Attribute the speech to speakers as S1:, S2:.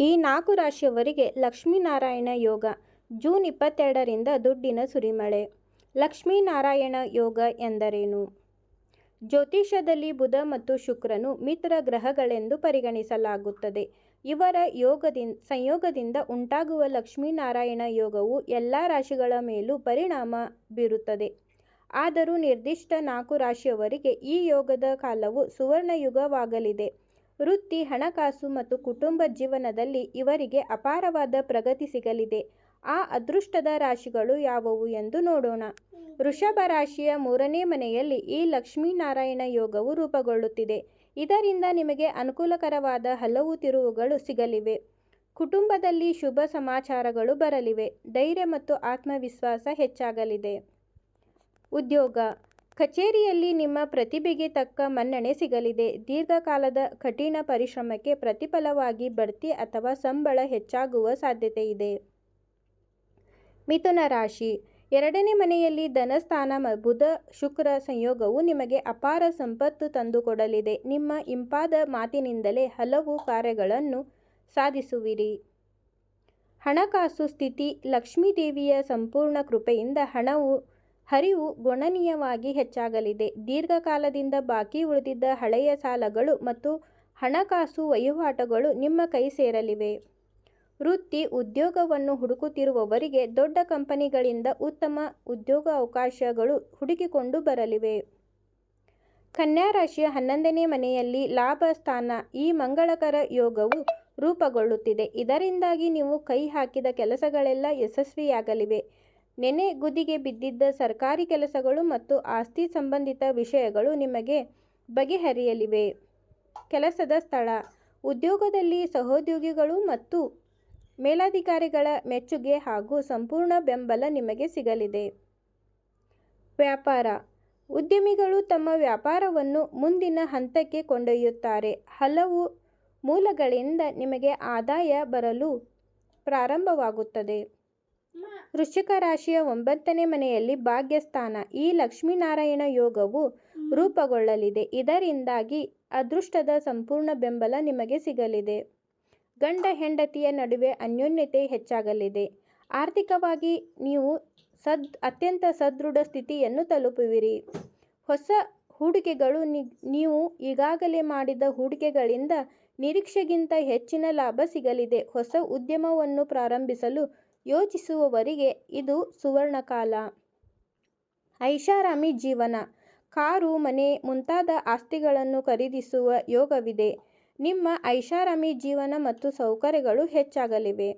S1: ಈ 4 ರಾಶಿಯವರಿಗೆ ಲಕ್ಷ್ಮೀನಾರಾಯಣ ಯೋಗ. ಜೂನ್ 22ರಿಂದ ದುಡ್ಡಿನ ಸುರಿಮಳೆ. ಲಕ್ಷ್ಮೀನಾರಾಯಣ ಯೋಗ ಎಂದರೇನು? ಜ್ಯೋತಿಷ್ಯದಲ್ಲಿ ಬುಧ ಮತ್ತು ಶುಕ್ರನು ಮಿತ್ರ ಗ್ರಹಗಳೆಂದು ಪರಿಗಣಿಸಲಾಗುತ್ತದೆ. ಇವರ ಸಂಯೋಗದಿಂದ ಉಂಟಾಗುವ ಲಕ್ಷ್ಮೀನಾರಾಯಣ ಯೋಗವು ಎಲ್ಲ ರಾಶಿಗಳ ಮೇಲೂ ಪರಿಣಾಮ ಬೀರುತ್ತದೆ. ಆದರೂ ನಿರ್ದಿಷ್ಟ 4 ರಾಶಿಯವರಿಗೆ ಈ ಯೋಗದ ಕಾಲವು ಸುವರ್ಣಯುಗವಾಗಲಿದೆ. ವೃತ್ತಿ, ಹಣಕಾಸು ಮತ್ತು ಕುಟುಂಬ ಜೀವನದಲ್ಲಿ ಇವರಿಗೆ ಅಪಾರವಾದ ಪ್ರಗತಿ ಸಿಗಲಿದೆ. ಆ ಅದೃಷ್ಟದ ರಾಶಿಗಳು ಯಾವುವು ಎಂದು ನೋಡೋಣ. ವೃಷಭ ರಾಶಿಯ 3ನೇ ಮನೆಯಲ್ಲಿ ಈ ಲಕ್ಷ್ಮೀನಾರಾಯಣ ಯೋಗವು ರೂಪುಗೊಳ್ಳುತ್ತಿದೆ. ಇದರಿಂದ ನಿಮಗೆ ಅನುಕೂಲಕರವಾದ ಹಲವು ತಿರುವುಗಳು ಸಿಗಲಿವೆ. ಕುಟುಂಬದಲ್ಲಿ ಶುಭ ಸಮಾಚಾರಗಳು ಬರಲಿವೆ. ಧೈರ್ಯ ಮತ್ತು ಆತ್ಮವಿಶ್ವಾಸ ಹೆಚ್ಚಾಗಲಿದೆ. ಉದ್ಯೋಗ, ಕಚೇರಿಯಲ್ಲಿ ನಿಮ್ಮ ಪ್ರತಿಭೆಗೆ ತಕ್ಕ ಮನ್ನಣೆ ಸಿಗಲಿದೆ. ದೀರ್ಘಕಾಲದ ಕಠಿಣ ಪರಿಶ್ರಮಕ್ಕೆ ಪ್ರತಿಫಲವಾಗಿ ಬಡ್ತಿ ಅಥವಾ ಸಂಬಳ ಹೆಚ್ಚಾಗುವ ಸಾಧ್ಯತೆಯಿದೆ. ಮಿಥುನ ರಾಶಿ, 2ನೇ ಮನೆಯಲ್ಲಿ ಧನಸ್ಥಾನ ಬುಧ ಶುಕ್ರ ಸಂಯೋಗವು ನಿಮಗೆ ಅಪಾರ ಸಂಪತ್ತು ತಂದುಕೊಡಲಿದೆ. ನಿಮ್ಮ ಇಂಪಾದ ಮಾತಿನಿಂದಲೇ ಹಲವು ಕಾರ್ಯಗಳನ್ನು ಸಾಧಿಸುವಿರಿ. ಹಣಕಾಸು ಸ್ಥಿತಿ, ಲಕ್ಷ್ಮೀದೇವಿಯ ಸಂಪೂರ್ಣ ಕೃಪೆಯಿಂದ ಹರಿವು ಗಣನೀಯವಾಗಿ ಹೆಚ್ಚಾಗಲಿದೆ. ದೀರ್ಘಕಾಲದಿಂದ ಬಾಕಿ ಉಳಿದಿದ್ದ ಹಳೆಯ ಸಾಲಗಳು ಮತ್ತು ಹಣಕಾಸು ವಹಿವಾಟುಗಳು ನಿಮ್ಮ ಕೈ ಸೇರಲಿವೆ. ವೃತ್ತಿ, ಉದ್ಯೋಗವನ್ನು ಹುಡುಕುತ್ತಿರುವವರಿಗೆ ದೊಡ್ಡ ಕಂಪನಿಗಳಿಂದ ಉತ್ತಮ ಉದ್ಯೋಗಾವಕಾಶಗಳು ಹುಡುಕಿಕೊಂಡು ಬರಲಿವೆ. ಕನ್ಯಾ ರಾಶಿಯ 11ನೇ ಮನೆಯಲ್ಲಿ ಲಾಭ ಸ್ಥಾನ ಈ ಮಂಗಳಕರ ಯೋಗವು ರೂಪುಗೊಳ್ಳುತ್ತಿದೆ. ಇದರಿಂದಾಗಿ ನೀವು ಕೈ ಹಾಕಿದ ಕೆಲಸಗಳೆಲ್ಲ ಯಶಸ್ವಿಯಾಗಲಿವೆ. ನೆನೆಗುದಿಗೆ ಬಿದ್ದಿದ್ದ ಸರ್ಕಾರಿ ಕೆಲಸಗಳು ಮತ್ತು ಆಸ್ತಿ ಸಂಬಂಧಿತ ವಿಷಯಗಳು ನಿಮಗೆ ಬಗೆಹರಿಯಲಿವೆ. ಕೆಲಸದ ಸ್ಥಳ, ಉದ್ಯೋಗದಲ್ಲಿ ಸಹೋದ್ಯೋಗಿಗಳು ಮತ್ತು ಮೇಲಧಿಕಾರಿಗಳ ಮೆಚ್ಚುಗೆ ಹಾಗೂ ಸಂಪೂರ್ಣ ಬೆಂಬಲ ನಿಮಗೆ ಸಿಗಲಿದೆ. ವ್ಯಾಪಾರ, ಉದ್ಯಮಿಗಳು ತಮ್ಮ ವ್ಯಾಪಾರವನ್ನು ಮುಂದಿನ ಹಂತಕ್ಕೆ ಕೊಂಡೊಯ್ಯುತ್ತಾರೆ. ಹಲವು ಮೂಲಗಳಿಂದ ನಿಮಗೆ ಆದಾಯ ಬರಲು ಪ್ರಾರಂಭವಾಗುತ್ತದೆ. ವೃಶ್ಚಿಕ ರಾಶಿಯ 9ನೇ ಮನೆಯಲ್ಲಿ ಭಾಗ್ಯಸ್ಥಾನ ಈ ಲಕ್ಷ್ಮೀನಾರಾಯಣ ಯೋಗವು ರೂಪುಗೊಳ್ಳಲಿದೆ. ಇದರಿಂದಾಗಿ ಅದೃಷ್ಟದ ಸಂಪೂರ್ಣ ಬೆಂಬಲ ನಿಮಗೆ ಸಿಗಲಿದೆ. ಗಂಡ ಹೆಂಡತಿಯ ನಡುವೆ ಅನ್ಯೋನ್ಯತೆ ಹೆಚ್ಚಾಗಲಿದೆ. ಆರ್ಥಿಕವಾಗಿ ನೀವು ಅತ್ಯಂತ ಸದೃಢ ಸ್ಥಿತಿಯನ್ನು ತಲುಪುವಿರಿ. ಹೊಸ ಹೂಡಿಕೆಗಳು, ನೀವು ಈಗಾಗಲೇ ಮಾಡಿದ ಹೂಡಿಕೆಗಳಿಂದ ನಿರೀಕ್ಷೆಗಿಂತ ಹೆಚ್ಚಿನ ಲಾಭ ಸಿಗಲಿದೆ. ಹೊಸ ಉದ್ಯಮವನ್ನು ಪ್ರಾರಂಭಿಸಲು ಯೋಚಿಸುವವರಿಗೆ ಇದು ಸುವರ್ಣಕಾಲ. ಐಷಾರಾಮಿ ಜೀವನ, ಕಾರು, ಮನೆ ಮುಂತಾದ ಆಸ್ತಿಗಳನ್ನು ಖರೀದಿಸುವ ಯೋಗವಿದೆ. ನಿಮ್ಮ ಐಷಾರಾಮಿ ಜೀವನ ಮತ್ತು ಸೌಕರ್ಯಗಳು ಹೆಚ್ಚಾಗಲಿವೆ.